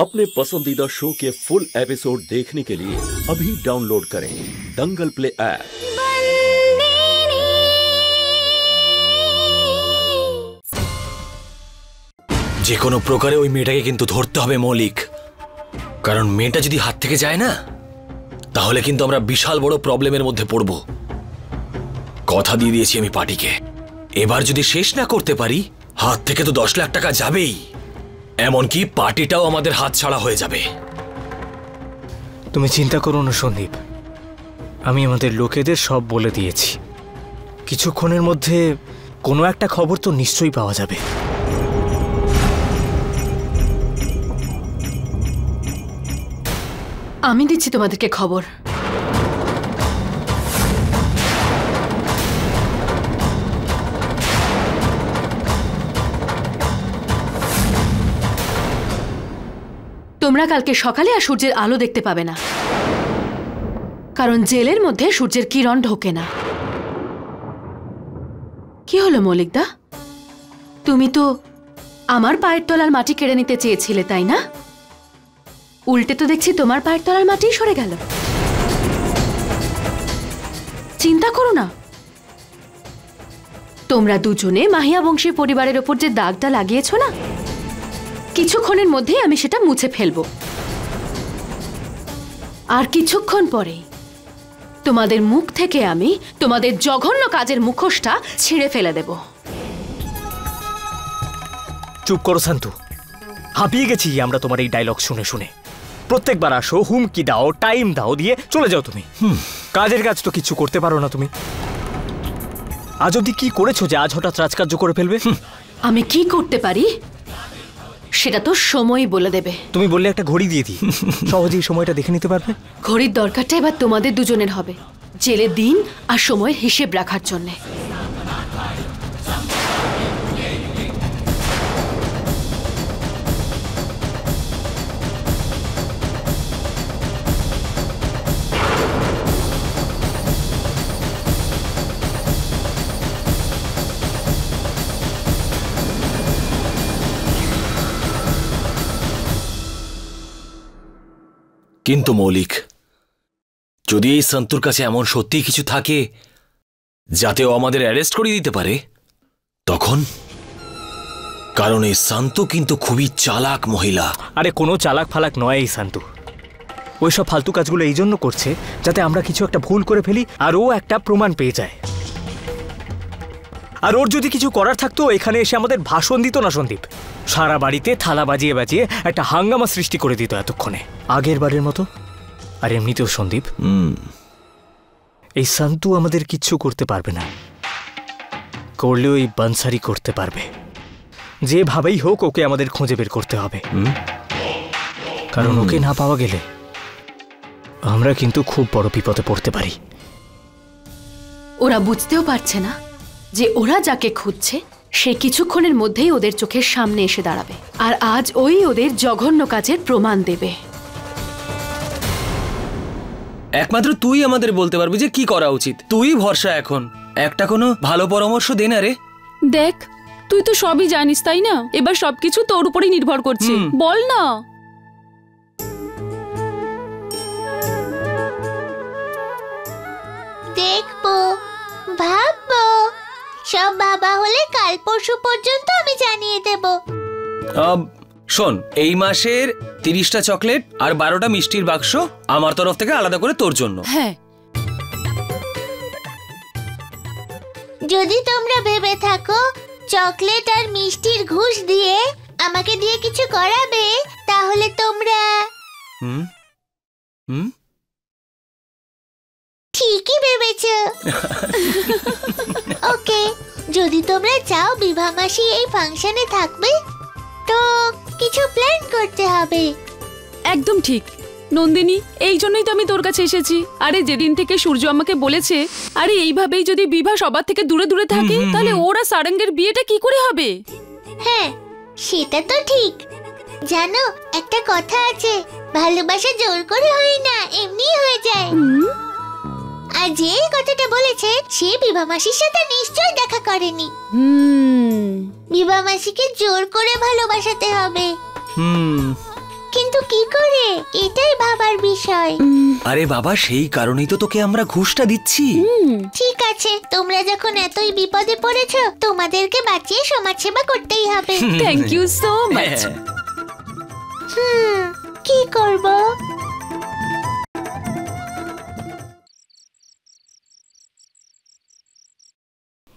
अपने पसंदीदा शो के फुल एपिसोड देखने के लिए अभी डाउनलोड करें दंगल प्ले ऐप। যে কোনো প্রকারে ওই মেয়েটাকে কিন্তু ধরতে হবে মৌলিক, কারণ মেয়েটা যদি হাত থেকে যায় না তাহলে কিন্তু আমরা বিশাল বড় প্রবলেমের মধ্যে পড়ব। কথা দিয়ে দিয়েছি আমি পার্টিকে, এবার যদি শেষ না করতে পারি হাত থেকে তো 10 লাখ টাকা যাবেই, এমনকি পার্টিটাও আমাদের হাত ছাড়া হয়ে যাবে। তুমি চিন্তা করো না সন্দীপ, আমি আমাদের লোকেদের সব বলে দিয়েছি। কিছুক্ষণের মধ্যে কোনো একটা খবর তো নিশ্চয়ই পাওয়া যাবে। আমি দিচ্ছি তোমাদেরকে খবর। তোমরা কালকে সকালে আর সূর্যের আলো দেখতে পাবে না, কারণ জেলের মধ্যে সূর্যের কিরণ ঢোকে না। কি হলো মৌলিকদা, তুমি তো আমার পায়ের তলার মাটি কেড়ে নিতে চেয়েছিলে তাই না? উল্টে তো দেখছি তোমার পায়ের তলার মাটি সরে গেল। চিন্তা করো না, তোমরা দুজনে মাহিয়া বংশী পরিবারের ওপর যে দাগটা লাগিয়েছো না, কিছুক্ষণের মধ্যেই আমি সেটা মুছে ফেলবো। আর কিছুক্ষণ পরেই তোমাদের মুখ থেকে আমি তোমাদের জঘন্য কাজের মুখোশটা ছিঁড়ে ফেলে দেব। চুপ করো শান্তু, হাঁপিয়ে গেছি আমরা তোমার এই ডায়লগ শুনে শুনে। প্রত্যেকবার আসো, হুমকি দাও, টাইম দাও, দিয়ে চলে যাও তুমি। কাজের কাজ তো কিছু করতে পারো না তুমি। আজ অব্দি কি করেছো যে আজ হঠাৎ রাজকার্য করে ফেলবে? আমি কি করতে পারি সেটা তো সময়ই বলে দেবে। তুমি বললে একটা ঘড়ি দিয়ে দিই, সহজেই সময়টা দেখে নিতে পারবে। ঘড়ির দরকারটা এবার তোমাদের দুজনের হবে, জেলে দিন আর সময়ের হিসেব রাখার জন্যে। কিন্তু মৌলিক, যদি এই সন্তুর কাছে এমন সত্যিই কিছু থাকে যাতে ও আমাদের অ্যারেস্ট করিয়ে দিতে পারে, তখন? কারণ এই শান্তু কিন্তু খুবই চালাক মহিলা। আরে কোনো চালাক ফালাক নয় এই শান্তু, ওইসব ফালতু কাজগুলো এই জন্য করছে যাতে আমরা কিছু একটা ভুল করে ফেলি আর ও একটা প্রমাণ পেয়ে যায়। আর ওর যদি কিছু করার থাকতো এখানে এসে আমাদের ভাষণ দিত না সন্দীপ, সারা বাড়িতে থালা বাজিয়ে বাজিয়ে একটা হাঙ্গামা সৃষ্টি করে দিত এতক্ষণে, আগের বারের মতো। আর এমনিতেও সন্দীপ, এই শান্তু আমাদের কিচ্ছু করতে পারবে না, করলেও এই বানসারি করতে পারবে। যেভাবেই হোক ওকে আমাদের খুঁজে বের করতে হবে, কারণ ওকে না পাওয়া গেলে আমরা কিন্তু খুব বড় বিপদে পড়তে পারি। ওরা বুঝতেও পারছে না যে ওরা যাকে খুঁজছে সে কিছুক্ষণের মধ্যেই ওদের চোখের সামনে এসে দাঁড়াবে, আর আজ ওই ওদের জঘন্য কাজের প্রমাণ দেবে। একমাত্র তুই আমাদের বলতে পারবি যে কি করা উচিত। তুই ভরসা, এখন একটা কোনো ভালো পরামর্শ দে না রে। দেখ, তুই তো সবই জানিস তাই না, এবার সবকিছু তোর উপরই নির্ভর করছে, বল না। দেখবো, ভাববো, সব বাবা হলে কাল পরশু পর্যন্ত আমি জানিয়ে দেব। শোন, এই মাসের 30টা চকলেট আর 12টা মিষ্টির বাক্স আমার তরফ থেকে আলাদা করে তোর জন্য। হ্যাঁ, যদি তোমরা ভেবে থাকো চকলেট আর মিষ্টির ঘুষ দিয়ে আমাকে দিয়ে কিছু করাবে, তাহলে তোমরা ঠিকই ভেবেছো। ওকে, যদি তোমরা চাও বিভা মাসি এই ফাংশনে থাকবে তো কিছু প্ল্যান করতে হবে। একদম ঠিক নন্দিনী, এই জন্যই তো আমি তোর কাছে এসেছি। আরে যেদিন থেকে সূর্য আমাকে বলেছে, আরে এইভাবেই যদি বিভা সবার থেকে দূরে দূরে থাকে তাহলে ওরা সারঙ্গের বিয়েটা কি করে হবে? হ্যাঁ, সেটা তো ঠিক। জানো, একটা কথা আছে, ভালোবাসা জোর করে হয় না, এমনি হয়ে যায়। আর যে কথাটা বলেছে সে বিভা মাসির সাথে নিশ্চয়ই দেখা করেনি। বিভা মাসিকে জোর করে ভালোবাসাতে হবে। কিন্তু কি করে, এটাই ভাবার বিষয়। আরে বাবা, সেই কারণেই তো তোকে আমরা ঘুষটা দিচ্ছি। ঠিক আছে, তোমরা যখন এতই বিপদে পড়েছো, তোমাদেরকে বাঁচিয়ে সমাজসেবা করতেই হবে। Thank you so much. কি করব?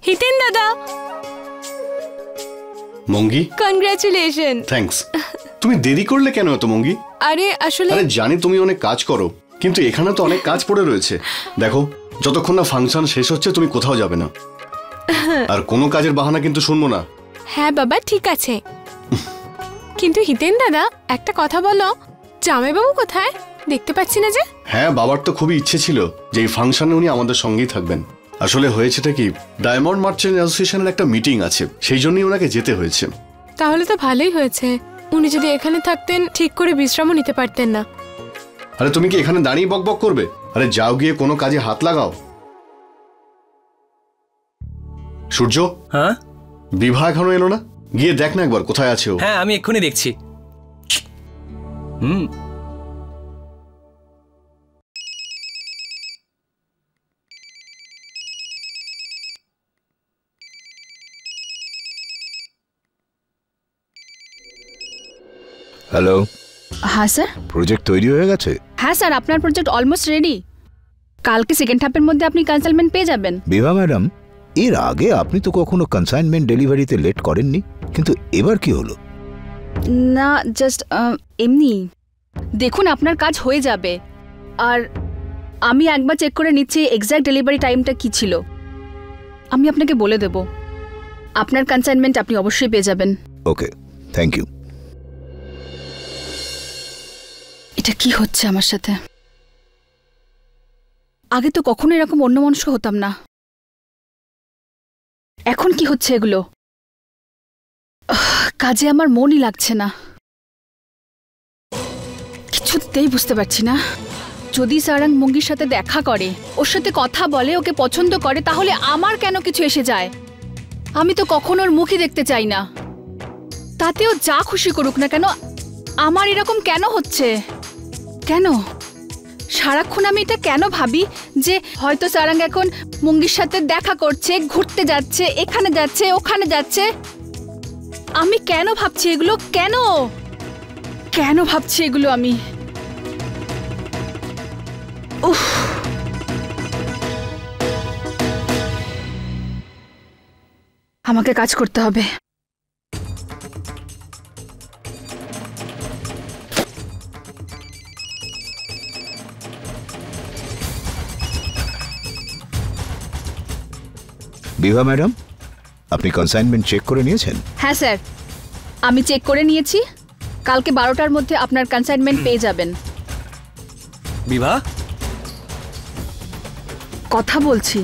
হিতেন দাদা, মঙ্গি, কনগ্রাচুলেশন। থ্যাঙ্কস। তুমি দেরি করলে কেন এত মঙ্গি? আরে আসলে আরে জানি তুমি অনেক কাজ করো, কিন্তু এখানে তো অনেক কাজ পড়ে রয়েছে। দেখো, যতক্ষণ না ফাংশন শেষ হচ্ছে তুমি কোথাও যাবে না, আর কোনো কাজের বাহানা কিন্তু শুনবো না। হ্যাঁ বাবা, ঠিক আছে। কিন্তু হিতেন দাদা, একটা কথা বলো, জামাইবাবু কোথায়? দেখতে পাচ্ছি না যে। হ্যাঁ, বাবার তো খুবই ইচ্ছে ছিল যে এই ফাংশনে উনি আমাদের সঙ্গেই থাকবেন। আসলে হয়েছেটা কি, ডায়মন্ড মার্চেন্ট অ্যাসোসিয়েশনের একটা মিটিং আছে, সেই জন্যই ওনাকে যেতে হয়েছে। তাহলে তো ভালোই হয়েছে, উনি যদি এখানে থাকতেন ঠিক করে বিশ্রামও নিতে পারতেন না। আরে তুমি কি এখানে দাঁড়িয়ে বকবক করবে? আরে যাও, গিয়ে কোনো কাজে হাত লাগাও। সূর্য, হ্যাঁ বিভা এখনো এলো না? গিয়ে দেখ না একবার কোথায় আছে ও। হ্যাঁ, আমি এক্ষুনি দেখছি। হ্যালো। হ্যাঁ স্যার। প্রজেক্ট তৈরি হয়ে গেছে? হ্যাঁ স্যার, আপনার প্রজেক্ট অলমোস্ট রেডি। কালকে সেকেন্ড হাফের মধ্যে আপনি কনসাইনমেন্ট পেয়ে যাবেন। বিভা ম্যাডাম, এর আগে আপনি তো কখনো কনসাইনমেন্ট ডেলিভারিতে লেট করেননি, কিন্তু এবার কি হলো? না, জাস্ট এমনি। দেখুন, আপনার কাজ হয়ে যাবে। আর আমি একবার চেক করে নিচ্ছি এক্স্যাক্ট ডেলিভারি টাইমটা কি ছিল। আমি আপনাকে বলে দেব। আপনার কনসাইনমেন্ট আপনি অবশ্যই পেয়ে যাবেন। ওকে, থ্যাংক ইউ। এটা কি হচ্ছে আমার সাথে? আগে তো কখনো এরকম অন্যমনস্ক হতাম না, এখন কি হচ্ছে এগুলো? কাজে আমার মনই লাগছে না, কিছুতেই বুঝতে পারছি না। যদি সারাং মঙ্গির সাথে দেখা করে, ওর সাথে কথা বলে, ওকে পছন্দ করে, তাহলে আমার কেন কিছু এসে যায়? আমি তো কখনো ওর মুখই দেখতে চাই না। তাতেও যা খুশি করুক না কেন, আমার এরকম কেন হচ্ছে? কেন সারাক্ষণ আমি এটা কেন ভাবি যে হয়তো সারাং এখন মঙ্গির সাথে দেখা করছে, ঘুরতে যাচ্ছে, এখানে যাচ্ছে, ওখানে যাচ্ছে? আমি কেন ভাবছি এগুলো? কেন কেন ভাবছি এগুলো আমি? উফ, আমাকে কাজ করতে হবে। বিভা ম্যাডাম, আপনি কনসাইনমেন্ট চেক করে নিয়েছেন? হ্যাঁ স্যার, আমি চেক করে নিয়েছি। কালকে 12টার মধ্যে আপনার কনসাইনমেন্ট পেয়ে যাবেন। বিভা, কথা বলছি।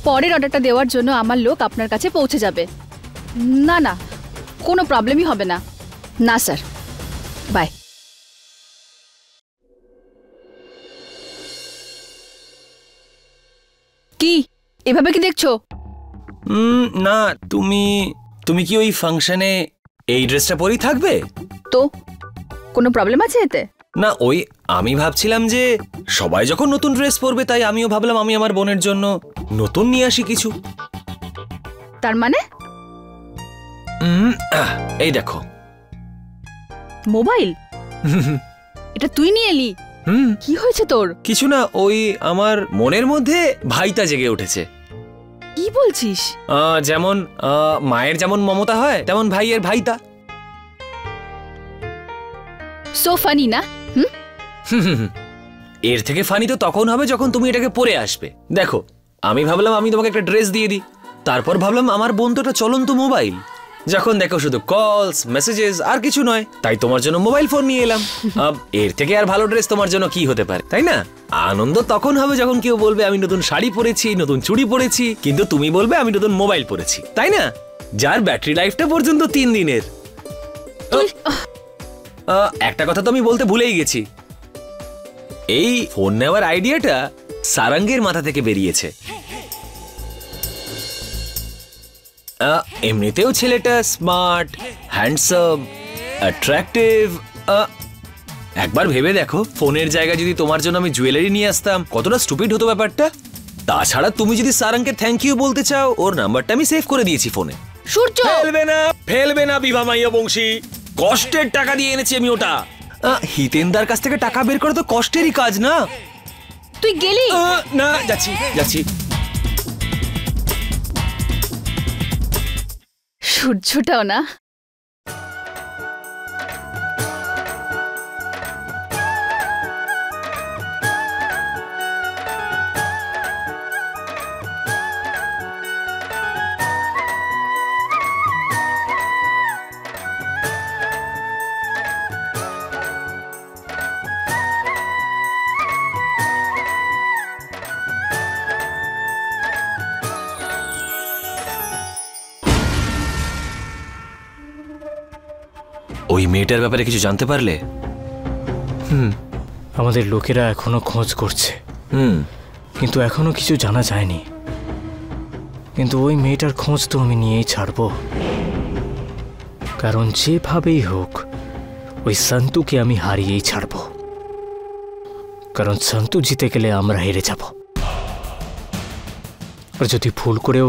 পরের অর্ডারটা দেওয়ার জন্য আমার লোক আপনার কাছে পৌঁছে যাবে। না না, কোনো প্রবলেমই হবে না। না স্যার, বাই। কি এভাবে কি দেখছো? না, তুমি তুমি কি ওই ফাংশনে এই ড্রেসটা পরেই থাকবে? তো কোনো প্রবলেম আছে এতে? না, ওই আমি ভাবছিলাম যে সবাই যখন নতুন ড্রেস পরবে, তাই আমিও ভাবলাম আমি আমার বোনের জন্য নতুন নিয়ে আসি কিছু। তার মানে? এই দেখো মোবাইল। এটা তুই নিয়ে এলি? কি হয়েছে তোর? কিছু না, ওই আমার মনের মধ্যে ভাইতা জেগে উঠেছে। কি বলছিস? যেমন মায়ের যেমন মমতা হয়, তেমন ভাইয়ের ভাইতা। সো ফানি না? এর থেকে ফানি তো তখন হবে যখন তুমি এটাকে পরে আসবে। দেখো, আমি ভাবলাম আমি তোমাকে একটা ড্রেস দিয়ে দিই, তারপর ভাবলাম আমার বোন তো একটা চলন্ত মোবাইল, যখন দেখো শুধু কলস, মেসেজেস আর কিছু নয়, তাই তোমার জন্য মোবাইল ফোন নিয়ে এলাম। এর থেকে আর ভালো ড্রেস তোমার জন্য কি হতে পারে, তাই না? আনন্দ তখন হবে যখন কেউ বলবে আমি নতুন শাড়ি পরেছি, নতুন চুড়ি পরেছি, কিন্তু তুমি বলবে আমি নতুন মোবাইল পরেছি, তাই না? যার ব্যাটারি লাইফটা পর্যন্ত 3 দিনের। একটা কথা তো আমি বলতে ভুলেই গেছি, এই ফোন নেওয়ার আইডিয়াটা সারাঙ্গের মাথা থেকে বেরিয়েছে। এমনিতেও ছেলেটা স্মার্ট, হ্যান্ডসাম, অ্যাট্রাকটিভ। একবার ভেবে দেখো, ফোনের জায়গায় যদি তোমার জন্য আমি জুয়েলারি নিয়ে আসতাম, কতটা স্টুপিড হতো ব্যাপারটা। তাছাড়া তুমি যদি সারাংকে থ্যাংক ইউ বলতে চাও, ওর নাম্বারটা আমি সেভ করে দিয়েছি ফোনে। সূর্য, ফেলবে না বিভা মাইয়া বংশী, কষ্টের টাকা দিয়ে এনেছি আমি ওটা। হিতেনদার কাছ থেকে টাকা বের করা তো কষ্টেরই কাজ না। তুই গেলি? না, যাচ্ছি যাচ্ছি। সূর্যটাও না। ওই মেয়েটার ব্যাপারে কিছু জানতে পারলে? আমাদের লোকেরা এখনো খোঁজ করছে, কিন্তু এখনো কিছু জানা যায়নি। কিন্তু ওই মেয়েটার খোঁজ তো আমি নিয়েই ছাড়বো, কারণ যেভাবেই হোক ওই সন্তুকে আমি হারিয়েই ছাড়বো। কারণ সন্তু জিতে গেলে আমরা হেরে যাব। আর যদি ভুল করেও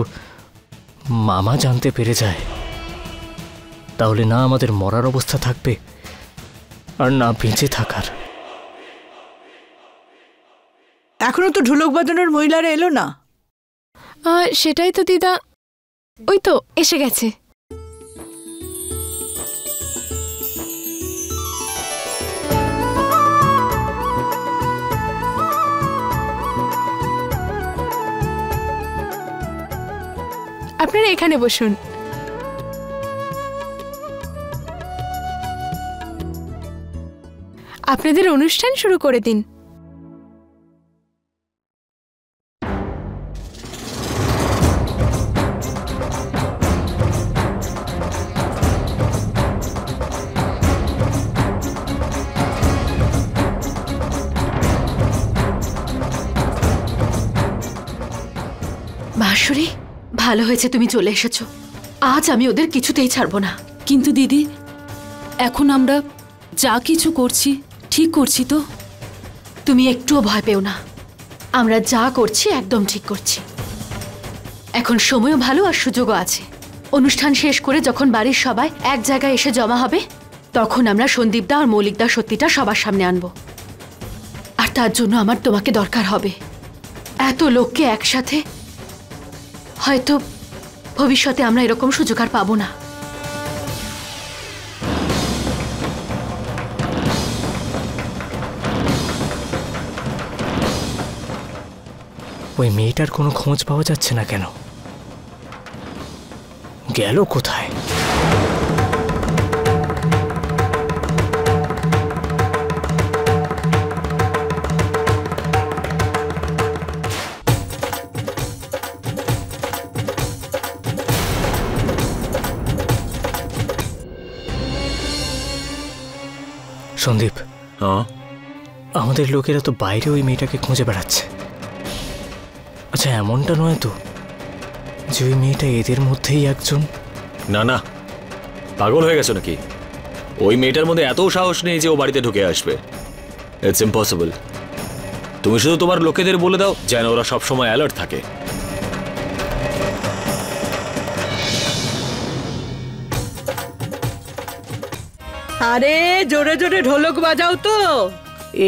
মামা জানতে পেরে যায়, তাহলে না আমাদের মরার অবস্থা থাকবে আর না বেঁচে থাকার। এখনো তো ঢোলক বাজানোর মহিলারা এলো না। সেটাই তো দিদা, ওই তো এসে গেছে। আপনারা এখানে বসুন। আপনাদের অনুষ্ঠান শুরু করে দিন। ভাসুরি, ভালো হয়েছে তুমি চলে এসেছো। আজ আমি ওদের কিছুতেই ছাড়বো না। কিন্তু দিদি, এখন আমরা যা কিছু করছি ঠিক করছি তো? তুমি একটুও ভয় পেও না, আমরা যা করছি একদম ঠিক করছি। এখন সময়ও ভালো আর সুযোগও আছে। অনুষ্ঠান শেষ করে যখন বাড়ির সবাই এক জায়গায় এসে জমা হবে, তখন আমরা সন্দীপদা আর মৌলিকদার সত্যিটা সবার সামনে আনবো। আর তার জন্য আমার তোমাকে দরকার হবে। এত লোককে একসাথে হয়তো ভবিষ্যতে আমরা এরকম সুযোগ আর পাবো না। ওই মেয়েটার কোনো খোঁজ পাওয়া যাচ্ছে না কেন? গেল কোথায়? সন্দীপ, আমাদের লোকেরা তো বাইরে ওই মেয়েটাকে খুঁজে বেড়াচ্ছে। আচ্ছা, এমনটা নয় তো যে ওই মেয়েটা এদের মধ্যেই একজন? না না, পাগল হয়ে গেছো নাকি? ওই মেয়েটার মধ্যে এত সাহস নেই যে ও বাড়িতে ঢুকে আসবে। It's impossible. তুমি শুধু তোমার লোকেদের বলে দাও যেন ওরা সবসময় অ্যালার্ট থাকে। আরে জোরে জোরে ঢোলক বাজাও তো।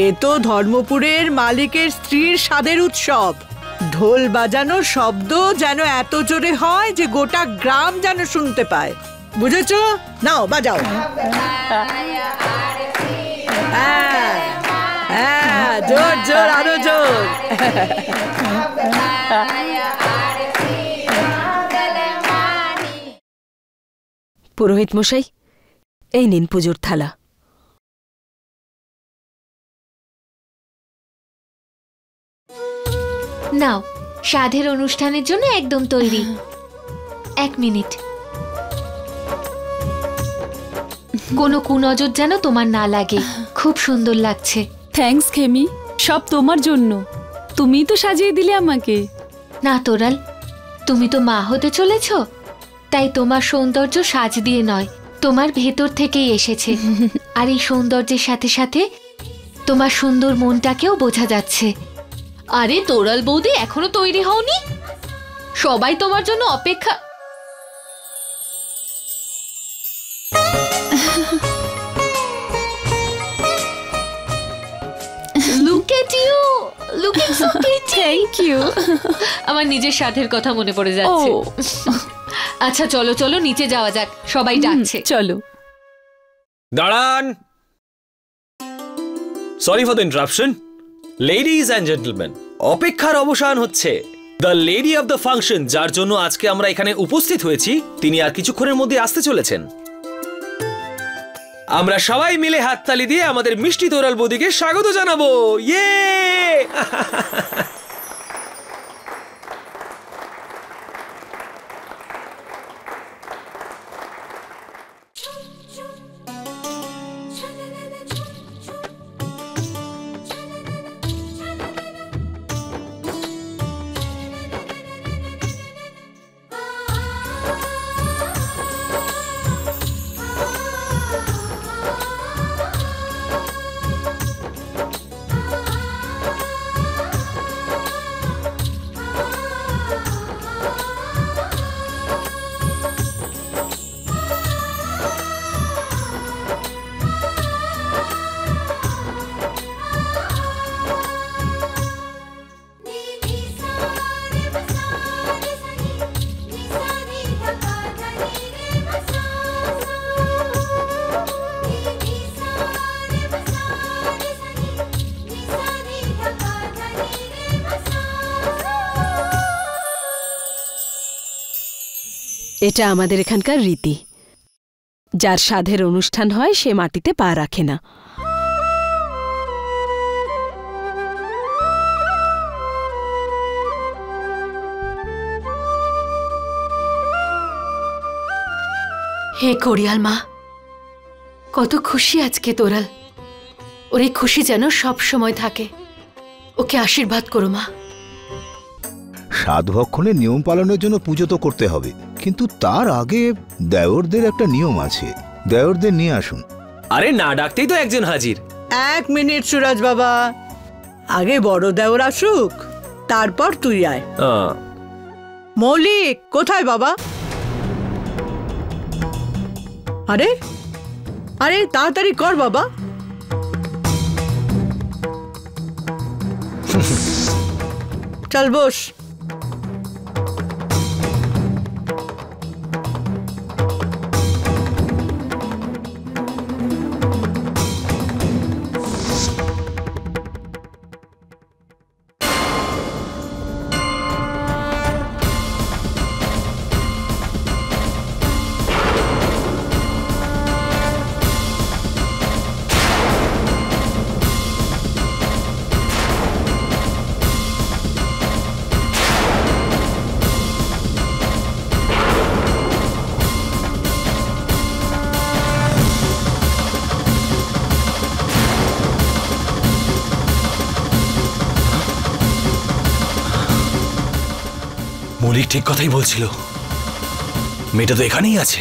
এ তো ধর্মপুরের মালিকের স্ত্রীর স্বাদের উৎসব। ঢোল বাজানোর শব্দ যেন এত জোরে হয় যে গোটা গ্রাম যেন শুনতে পায়। বুঝেছো? নাও বাজাও। হ্যাঁ হ্যাঁ, জোর জোর, আরো জোর। পুরোহিত মশাই, এই নিন পুজোর থালা। নাও, সাধের অনুষ্ঠানের জন্য একদম তৈরি। 1 মিনিট। কোনো কুনজর যেন তোমার না লাগে। খুব সুন্দর লাগছে। থ্যাঙ্কস খেমি, সব তোমার জন্য। তুমিই তো সাজিয়ে দিলে আমাকে। না তোরাল, তুমি তো মা হতে চলেছ, তাই তোমার সৌন্দর্য সাজ দিয়ে নয়, তোমার ভেতর থেকেই এসেছে। আর এই সৌন্দর্যের সাথে সাথে তোমার সুন্দর মনটাকেও বোঝা যাচ্ছে। আরে তোরাল বৌদি, এখনো তৈরি হওনি? সবাই তোমার জন্য অপেক্ষা। Look at you, looking so pretty. Thank you. আমার নিজের সাধের কথা মনে পড়ে যাচ্ছে। আচ্ছা চলো চলো নিচে যাওয়া যাক, সবাই ডাকছে। চলো। দাঁড়ান। Sorry for the interruption. Ladies and gentleman, অপেক্ষার অবসান হচ্ছে। The lady of the function, যার জন্য আজকে আমরা এখানে উপস্থিত হয়েছি, তিনি আর কিছুক্ষণের মধ্যে আসতে চলেছেন। আমরা সবাই মিলে হাততালি দিয়ে আমাদের মিষ্টি তোরাল বৌদিকে স্বাগত জানাবো। ইয়ে! এটা আমাদের এখানকার রীতি। যার সাধের অনুষ্ঠান হয় সে মাটিতে পা রাখে না। হে কোরিয়াল মা, কত খুশি আজকে তোরাল। ওর এই খুশি যেন সব সময় থাকে। ওকে আশীর্বাদ করো মা। সাধ ভক্ষণের নিয়ম পালনের জন্য পুজো তো করতে হবে, কিন্তু তার আগে দেওরদের একটা নিয়ম আছে। দেওরদের নিয়ে আসুন। আরে না ডাকতেই তো একজন হাজির। 1 মিনিট সুরাজ বাবা, আগে বড় দেওর আসুক, তারপর তুই আয়। মৌলিক কোথায় বাবা? আরে আরে তাড়াতাড়ি কর বাবা। চল বস। মৌলিক ঠিক কথাই বলছিল, মেয়েটা তো এখানেই আছে।